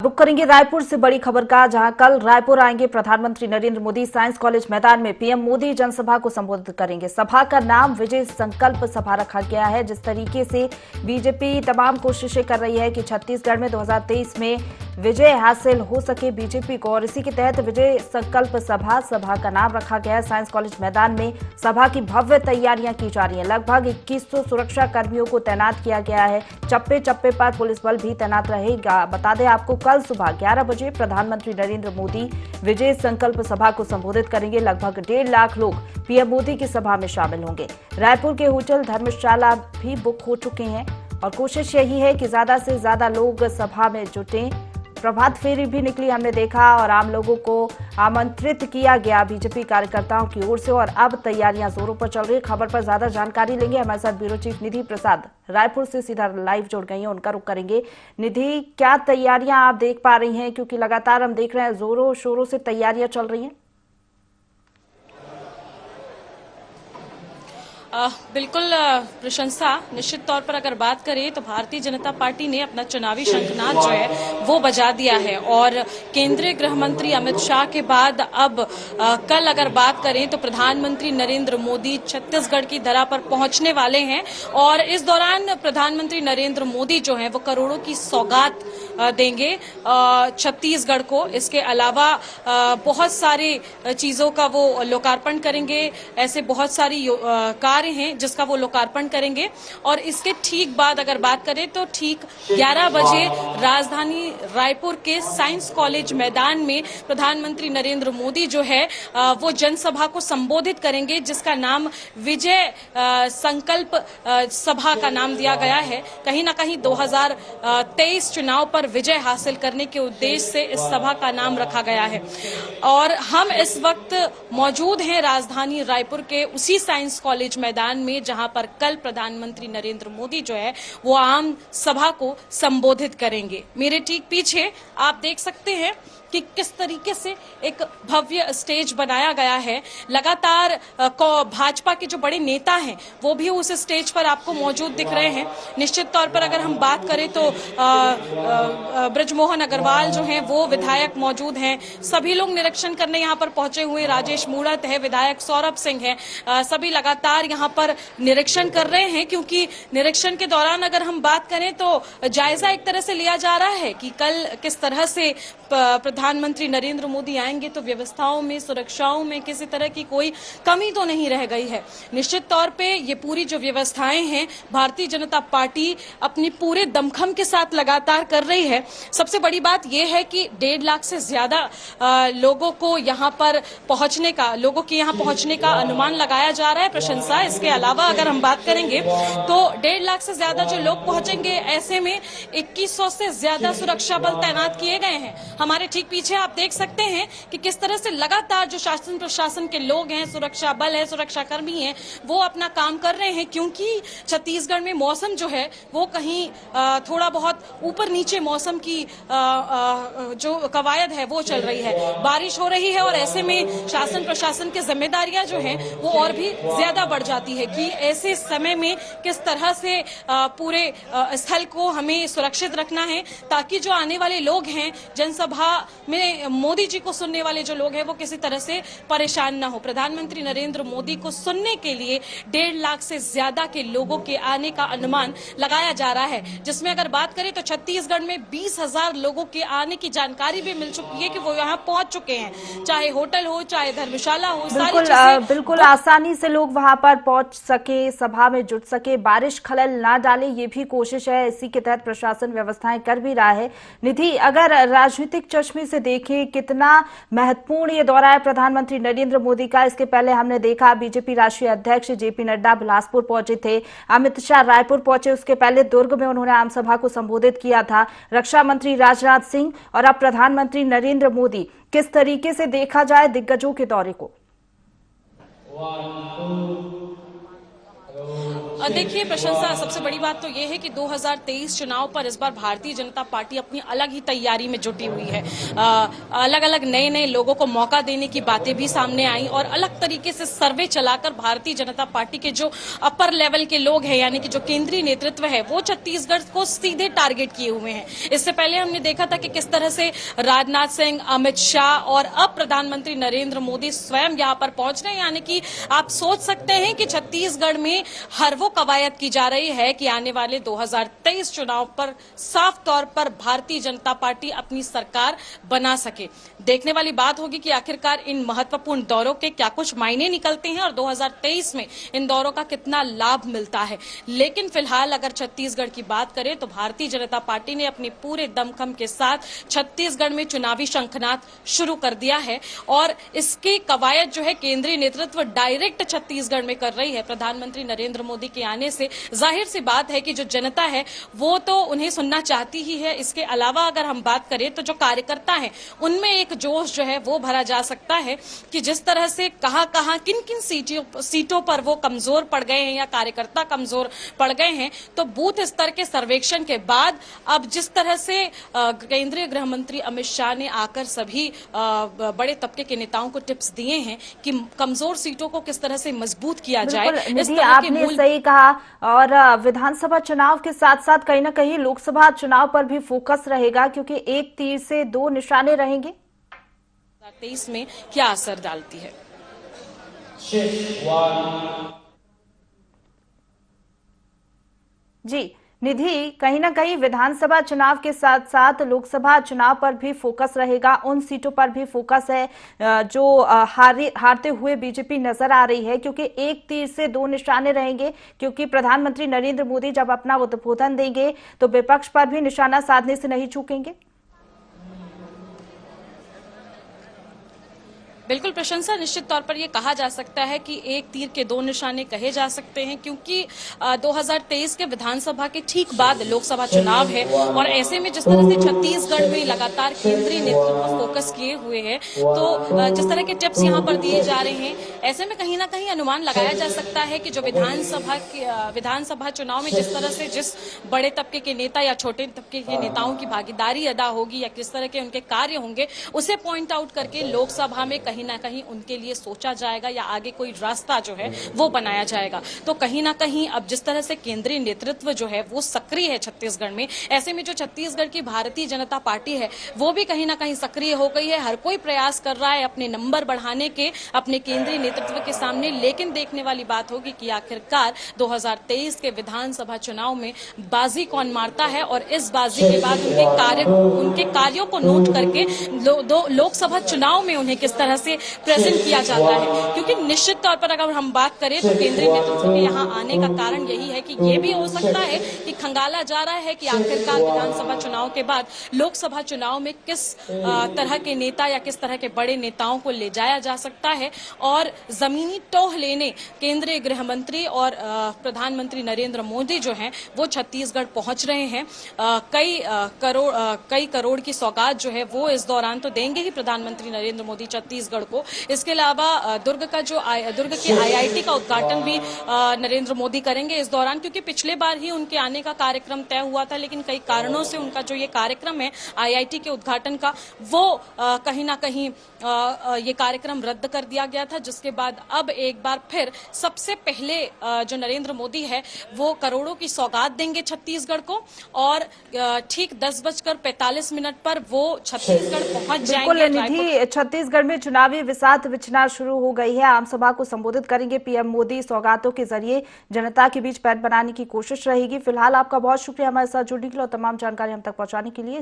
रुक करेंगे रायपुर से बड़ी खबर का, जहां कल रायपुर आएंगे प्रधानमंत्री नरेंद्र मोदी। साइंस कॉलेज मैदान में पीएम मोदी जनसभा को संबोधित करेंगे। सभा का नाम विजय संकल्प सभा रखा गया है। जिस तरीके से बीजेपी तमाम कोशिशें कर रही है कि छत्तीसगढ़ में 2023 में विजय हासिल हो सके बीजेपी को, और इसी के तहत विजय संकल्प सभा का नाम रखा गया है। साइंस कॉलेज मैदान में सभा की भव्य तैयारियां की जा रही हैं। लगभग 2100 सुरक्षा कर्मियों को तैनात किया गया है। चप्पे चप्पे पर पुलिस बल भी तैनात रहेगा। बता दें आपको, कल सुबह 11 बजे प्रधानमंत्री नरेंद्र मोदी विजय संकल्प सभा को संबोधित करेंगे। लगभग 1.5 लाख लोग पीएम मोदी की सभा में शामिल होंगे। रायपुर के होटल धर्मशाला भी बुक हो चुके हैं और कोशिश यही है कि ज्यादा से ज्यादा लोग सभा में जुटें। प्रभात फेरी भी निकली, हमने देखा, और आम लोगों को आमंत्रित किया गया बीजेपी कार्यकर्ताओं की ओर से। और अब तैयारियां जोरों पर चल रही है। खबर पर ज्यादा जानकारी लेंगे, हमारे साथ ब्यूरो चीफ निधि प्रसाद रायपुर से सीधा लाइव जुड़ गई हैं, उनका रुख करेंगे। निधि, क्या तैयारियां आप देख पा रही हैं, क्योंकि लगातार हम देख रहे हैं जोरों शोरों से तैयारियां चल रही हैं? बिल्कुल प्रशंसा। निश्चित तौर पर अगर बात करें तो भारतीय जनता पार्टी ने अपना चुनावी शंखनाद जो है वो बजा दिया है, और केंद्रीय गृह मंत्री अमित शाह के बाद अब कल अगर बात करें तो प्रधानमंत्री नरेंद्र मोदी छत्तीसगढ़ की धरा पर पहुंचने वाले हैं। और इस दौरान प्रधानमंत्री नरेंद्र मोदी जो है वो करोड़ों की सौगात देंगे छत्तीसगढ़ को। इसके अलावा बहुत सारी चीजों का वो लोकार्पण करेंगे। ऐसे बहुत सारी कार्य हैं जिसका वो लोकार्पण करेंगे। और इसके ठीक बाद अगर बात करें तो ठीक 11 बजे राजधानी रायपुर के साइंस कॉलेज मैदान में प्रधानमंत्री नरेंद्र मोदी जो है वो जनसभा को संबोधित करेंगे, जिसका नाम विजय संकल्प सभा का नाम दिया गया है। कहीं ना कहीं 2023 चुनाव पर विजय हासिल करने के उद्देश्य से इस सभा का नाम रखा गया है। और हम इस वक्त मौजूद हैं राजधानी रायपुर के उसी साइंस कॉलेज मैदान में, जहां पर कल प्रधानमंत्री नरेंद्र मोदी जो है वो आम सभा को संबोधित करेंगे। मेरे ठीक पीछे आप देख सकते हैं कि किस तरीके से एक भव्य स्टेज बनाया गया है। लगातार भाजपा के जो बड़े नेता हैं वो भी उस स्टेज पर आपको मौजूद दिख रहे हैं। निश्चित तौर पर अगर हम बात करें तो बृजमोहन अग्रवाल जो हैं वो विधायक मौजूद हैं। सभी लोग निरीक्षण करने यहाँ पर पहुंचे हुए। राजेश मूणत है, विधायक सौरभ सिंह है, सभी लगातार यहाँ पर निरीक्षण कर रहे हैं, क्योंकि निरीक्षण के दौरान अगर हम बात करें तो जायजा एक तरह से लिया जा रहा है कि कल किस तरह से प्रधानमंत्री नरेंद्र मोदी आएंगे तो व्यवस्थाओं में, सुरक्षाओं में किसी तरह की कोई कमी तो नहीं रह गई है। निश्चित तौर पे ये पूरी जो व्यवस्थाएं हैं भारतीय जनता पार्टी अपनी पूरे दमखम के साथ लगातार कर रही है। सबसे बड़ी बात यह है कि 1.5 लाख से ज्यादा लोगों को यहाँ पर पहुंचने का, लोगों के यहाँ पहुंचने का अनुमान लगाया जा रहा है। प्रशंसा। इसके अलावा अगर हम बात करेंगे तो 1.5 लाख से ज्यादा जो लोग पहुंचेंगे, ऐसे में 2100 से ज्यादा सुरक्षा बल तैनात किए गए हैं। हमारे ठीक पीछे आप देख सकते हैं कि किस तरह से लगातार जो शासन प्रशासन के लोग हैं, सुरक्षा बल है, सुरक्षा कर्मी हैं, वो अपना काम कर रहे हैं, क्योंकि छत्तीसगढ़ में मौसम जो है वो कहीं थोड़ा बहुत ऊपर नीचे मौसम की जो कवायद है वो चल रही है। बारिश हो रही है और ऐसे में शासन प्रशासन की जिम्मेदारियां जो हैं वो और भी ज्यादा बढ़ जाती है कि ऐसे समय में किस तरह से पूरे स्थल को हमें सुरक्षित रखना है, ताकि जो आने वाले लोग हैं जनसभा में मोदी जी को सुनने वाले जो लोग हैं वो किसी तरह से परेशान ना हो। प्रधानमंत्री नरेंद्र मोदी को सुनने के लिए 1.5 लाख से ज्यादा के लोगों के आने का अनुमान लगाया जा रहा है, जिसमें अगर बात करें तो छत्तीसगढ़ में 20,000 लोगों के आने की जानकारी भी मिल चुकी है कि वो यहाँ पहुंच चुके हैं। चाहे होटल हो, चाहे धर्मशाला हो, बिल्कुल आसानी से लोग वहां पर पहुंच सके, सभा में जुट सके, बारिश खलल ना डाले, ये भी कोशिश है। इसी के तहत प्रशासन व्यवस्थाएं कर भी रहा है। निधि, अगर राजनीतिक चश्मे से देखें, कितना महत्वपूर्ण ये दौरा है प्रधानमंत्री नरेंद्र मोदी का? इसके पहले हमने देखा बीजेपी राष्ट्रीय अध्यक्ष जेपी नड्डा बिलासपुर पहुंचे थे, अमित शाह रायपुर पहुंचे, उसके पहले दुर्ग में उन्होंने आमसभा को संबोधित किया था, रक्षा मंत्री राजनाथ सिंह, और अब प्रधानमंत्री नरेंद्र मोदी। किस तरीके से देखा जाए दिग्गजों के दौरे को? देखिए प्रशंसा, सबसे बड़ी बात तो ये है कि 2023 चुनाव पर इस बार भारतीय जनता पार्टी अपनी अलग ही तैयारी में जुटी हुई है। अलग अलग नए नए लोगों को मौका देने की बातें भी सामने आई और अलग तरीके से सर्वे चलाकर भारतीय जनता पार्टी के जो अपर लेवल के लोग हैं, यानी कि जो केंद्रीय नेतृत्व है, वो छत्तीसगढ़ को सीधे टारगेट किए हुए हैं। इससे पहले हमने देखा था कि किस तरह से राजनाथ सिंह, अमित शाह और अब प्रधानमंत्री नरेंद्र मोदी स्वयं यहां पर पहुंच रहे हैं। यानी कि आप सोच सकते हैं कि छत्तीसगढ़ में हर वो कवायद की जा रही है कि आने वाले 2023 चुनाव पर साफ तौर पर भारतीय जनता पार्टी अपनी सरकार बना सके। देखने वाली बात होगी कि आखिरकार इन महत्वपूर्ण दौरों के क्या कुछ मायने निकलते हैं और 2023 में इन दौरों का कितना लाभ मिलता है। लेकिन फिलहाल अगर छत्तीसगढ़ की बात करें तो भारतीय जनता पार्टी ने अपने पूरे दमखम के साथ छत्तीसगढ़ में चुनावी शंखनाद शुरू कर दिया है और इसकी कवायद जो है केंद्रीय नेतृत्व डायरेक्ट छत्तीसगढ़ में कर रही है। प्रधानमंत्री नरेंद्र मोदी के आने से जाहिर सी बात है कि जो जनता है वो तो उन्हें सुनना चाहती ही है। इसके अलावा अगर हम बात करें तो जो कार्यकर्ता हैं उनमें एक जोश जो है वो भरा जा सकता है कि जिस तरह से कहां किन किन सीटों पर वो कमजोर पड़ गए हैं या कार्यकर्ता कमजोर पड़ गए हैं, तो बूथ स्तर के सर्वेक्षण के बाद अब जिस तरह से केंद्रीय गृह मंत्री अमित शाह ने आकर सभी बड़े तबके के नेताओं को टिप्स दिए हैं कि कमजोर सीटों को किस तरह से मजबूत किया जाए। इस तरह आपने सही कहा और विधानसभा चुनाव के साथ साथ कहीं ना कहीं लोकसभा चुनाव पर भी फोकस रहेगा, क्योंकि एक तीर से दो निशाने रहेंगे। 2023 में क्या असर डालती है? जी निधि, कहीं ना कहीं विधानसभा चुनाव के साथ साथ लोकसभा चुनाव पर भी फोकस रहेगा, उन सीटों पर भी फोकस है जो हारते हुए बीजेपी नजर आ रही है, क्योंकि एक तीर से दो निशाने रहेंगे। क्योंकि प्रधानमंत्री नरेंद्र मोदी जब अपना उद्बोधन देंगे तो विपक्ष पर भी निशाना साधने से नहीं चूकेंगे। बिल्कुल प्रशंसा, निश्चित तौर पर यह कहा जा सकता है कि एक तीर के दो निशाने कहे जा सकते हैं, क्योंकि 2023 के विधानसभा के ठीक बाद लोकसभा चुनाव है और ऐसे में जिस तरह से छत्तीसगढ़ में लगातार केंद्रीय नेतृत्व फोकस किए हुए हैं, तो जिस तरह के टिप्स यहां पर दिए जा रहे हैं, ऐसे में कहीं ना कहीं अनुमान लगाया जा सकता है कि जो विधानसभा चुनाव में जिस तरह से जिस बड़े तबके के नेता या छोटे तबके के नेताओं की भागीदारी अदा होगी या किस तरह के उनके कार्य होंगे, उसे पॉइंट आउट करके लोकसभा में कहीं ना कहीं उनके लिए सोचा जाएगा या आगे कोई रास्ता जो है वो बनाया जाएगा। तो कहीं ना कहीं अब जिस तरह से केंद्रीय नेतृत्व जो है वो सक्रिय है छत्तीसगढ़ में, ऐसे में जो छत्तीसगढ़ की भारतीय जनता पार्टी है वो भी कहीं ना कहीं सक्रिय हो गई है। हर कोई प्रयास कर रहा है अपने नंबर बढ़ाने के अपने केंद्रीय नेतृत्व के सामने। लेकिन देखने वाली बात होगी कि आखिरकार 2023 के विधानसभा चुनाव में बाजी कौन मारता है और इस बाजी के बाद उनके कार्यों को नोट करके लोकसभा चुनाव में उन्हें किस तरह से प्रेजेंट किया जाता है। क्योंकि निश्चित तौर पर अगर हम बात करें तो केंद्रीय नेतृत्व के यहाँ आने का कारण यही है कि ये भी हो सकता है कि खंगाला जा रहा है कि आखिरकार विधानसभा चुनाव के बाद लोकसभा चुनाव में किस तरह के नेता या किस तरह के बड़े नेताओं को ले जाया जा सकता है। और जमीनी टोह लेने केंद्रीय गृह मंत्री और प्रधानमंत्री नरेंद्र मोदी जो हैं वो छत्तीसगढ़ पहुंच रहे हैं। कई करोड़ की सौगात जो है वो इस दौरान तो देंगे ही प्रधानमंत्री नरेंद्र मोदी छत्तीसगढ़ को। इसके अलावा दुर्ग के IIT का उद्घाटन भी नरेंद्र मोदी करेंगे इस दौरान, क्योंकि पिछले बार ही उनके आने का कार्यक्रम तय हुआ था, लेकिन कई कारणों से उनका जो ये कार्यक्रम है IIT के उद्घाटन का वो कहीं ना कहीं ये कार्यक्रम रद्द कर दिया गया था, जिसके बाद अब एक बार फिर सबसे पहले जो नरेंद्र मोदी है वो करोड़ों की सौगात देंगे छत्तीसगढ़ को और ठीक 10:45 पर वो छत्तीसगढ़ पहुंच जाएंगे। छत्तीसगढ़ में चुनावी विसात बिछना शुरू हो गई है। आम सभा को संबोधित करेंगे पीएम मोदी। सौगातों के जरिए जनता के बीच पैठ बनाने की कोशिश रहेगी। फिलहाल आपका बहुत शुक्रिया हमारे साथ जुड़ने के लिए और तमाम जानकारी हम तक पहुंचाने के लिए।